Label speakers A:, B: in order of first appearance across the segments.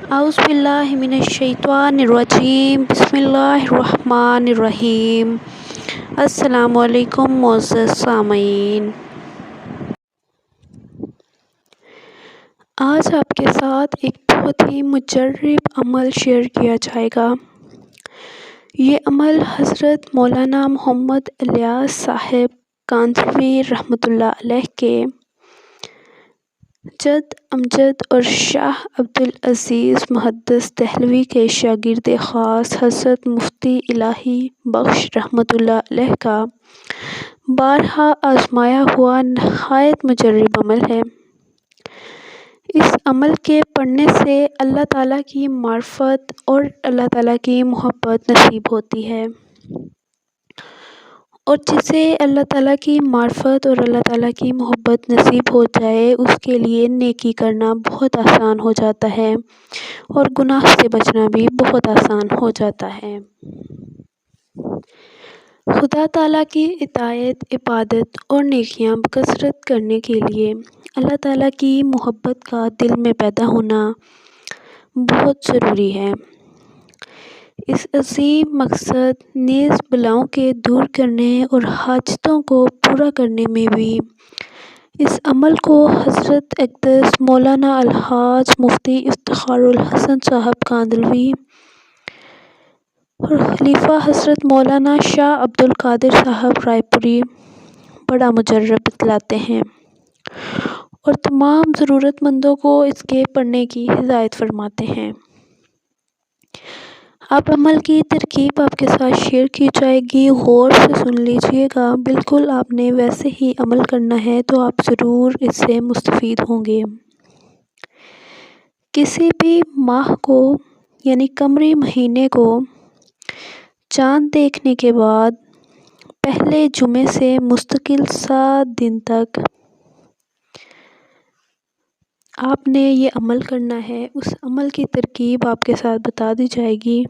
A: اعوذ باللہ من الشیطان الرجیم، بسم اللہ الرحمن الرحیم۔ السلام علیکم معزز سامعین، آج آپ کے ساتھ ایک بہت ہی مجرب عمل شیئر کیا جائے گا۔ یہ عمل حضرت مولانا محمد الیاس صاحب کاندھلوی رحمۃ اللہ علیہ کے جد امجد اور شاہ عبدالعزیز محدث دہلوی کے شاگرد خاص حضرت مفتی الہی بخش رحمۃ اللہ علیہ کا بارہا آزمایا ہوا نہایت مجرب عمل ہے۔ اس عمل کے پڑھنے سے اللہ تعالیٰ کی معرفت اور اللہ تعالیٰ کی محبت نصیب ہوتی ہے، اور جسے اللہ تعالیٰ کی معرفت اور اللہ تعالیٰ کی محبت نصیب ہو جائے اس کے لیے نیکی کرنا بہت آسان ہو جاتا ہے اور گناہ سے بچنا بھی بہت آسان ہو جاتا ہے۔ خدا تعالیٰ کی اطاعت، عبادت اور نیکیاں بکثرت کرنے کے لیے اللہ تعالیٰ کی محبت کا دل میں پیدا ہونا بہت ضروری ہے۔ اس عظیم مقصد نیز بلاؤں کے دور کرنے اور حاجتوں کو پورا کرنے میں بھی اس عمل کو حضرت اقدس مولانا الحاج مفتی افتخار الحسن صاحب کاندھلوی اور خلیفہ حضرت مولانا شاہ عبد القادر صاحب رائے پوری بڑا مجرب بتلاتے ہیں اور تمام ضرورت مندوں کو اس کے پڑھنے کی ہدایت فرماتے ہیں۔ اب عمل کی ترکیب آپ کے ساتھ شیئر کی جائے گی، غور سے سن لیجئے گا۔ بالکل آپ نے ویسے ہی عمل کرنا ہے تو آپ ضرور اس سے مستفید ہوں گے۔ کسی بھی ماہ کو یعنی قمری مہینے کو چاند دیکھنے کے بعد پہلے جمعے سے مستقل 7 دن تک آپ نے یہ عمل کرنا ہے۔ اس عمل کی ترکیب آپ کے ساتھ بتا دی جائے گی۔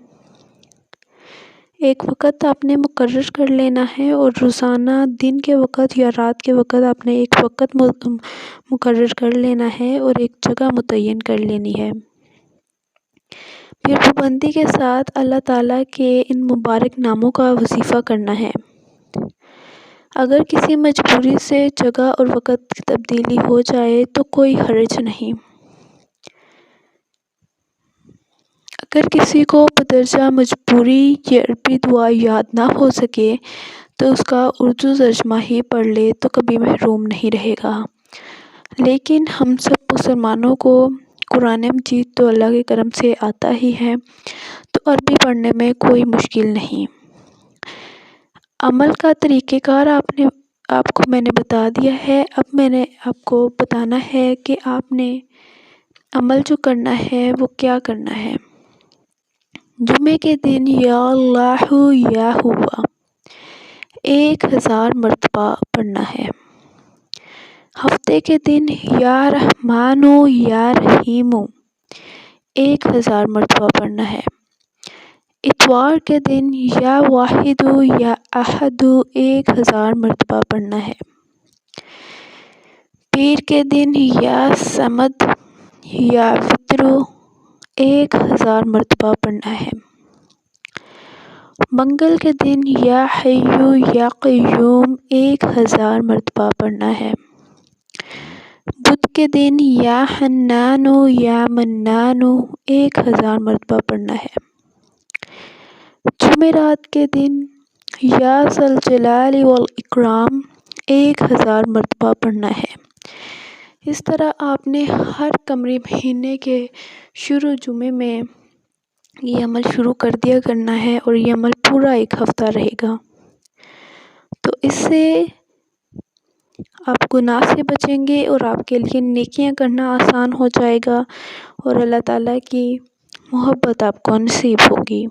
A: ایک وقت آپ نے مقرر کر لینا ہے اور روزانہ دن کے وقت یا رات کے وقت آپ نے ایک وقت مقرر کر لینا ہے اور ایک جگہ متعین کر لینی ہے۔ پھر پابندی کے ساتھ اللہ تعالیٰ کے ان مبارک ناموں کا وظیفہ کرنا ہے۔ اگر کسی مجبوری سے جگہ اور وقت کی تبدیلی ہو جائے تو کوئی حرج نہیں۔ اگر کسی کو بدرجہ مجبوری یہ عربی دعا یاد نہ ہو سکے تو اس کا اردو ترجمہ ہی پڑھ لے تو کبھی محروم نہیں رہے گا۔ لیکن ہم سب مسلمانوں کو قرآن مجید تو اللہ کے کرم سے آتا ہی ہے، تو عربی پڑھنے میں کوئی مشکل نہیں۔ عمل کا طریقہ کار آپ کو میں نے بتا دیا ہے۔ اب میں نے آپ کو بتانا ہے کہ آپ نے عمل جو کرنا ہے وہ کیا کرنا ہے۔ جمعے کے دن یا اللہ یا ہوا 1000 مرتبہ پڑھنا ہے۔ ہفتے کے دن یا رحمان یا رحیم 1000 مرتبہ پڑھنا ہے۔ اتوار کے دن یا واحد یا احد 1000 مرتبہ پڑھنا ہے۔ پیر کے دن یا صمد یا وتر 1000 مرتبہ پڑھنا ہے۔ منگل کے دن یا حی یا قیوم 1000 مرتبہ پڑھنا ہے۔ بدھ کے دن یا حنان یا منان 1000 مرتبہ پڑھنا ہے۔ جمعرات کے دن یا ذا الجلال والاکرام 1000 مرتبہ پڑھنا ہے۔ اس طرح آپ نے ہر قمری مہینے کے شروع جمعے میں یہ عمل شروع کر دیا کرنا ہے اور یہ عمل پورا 1 ہفتہ رہے گا، تو اس سے آپ گناہ سے بچیں گے اور آپ کے لیے نیکیاں کرنا آسان ہو جائے گا اور اللہ تعالیٰ کی محبت آپ کو نصیب ہوگی۔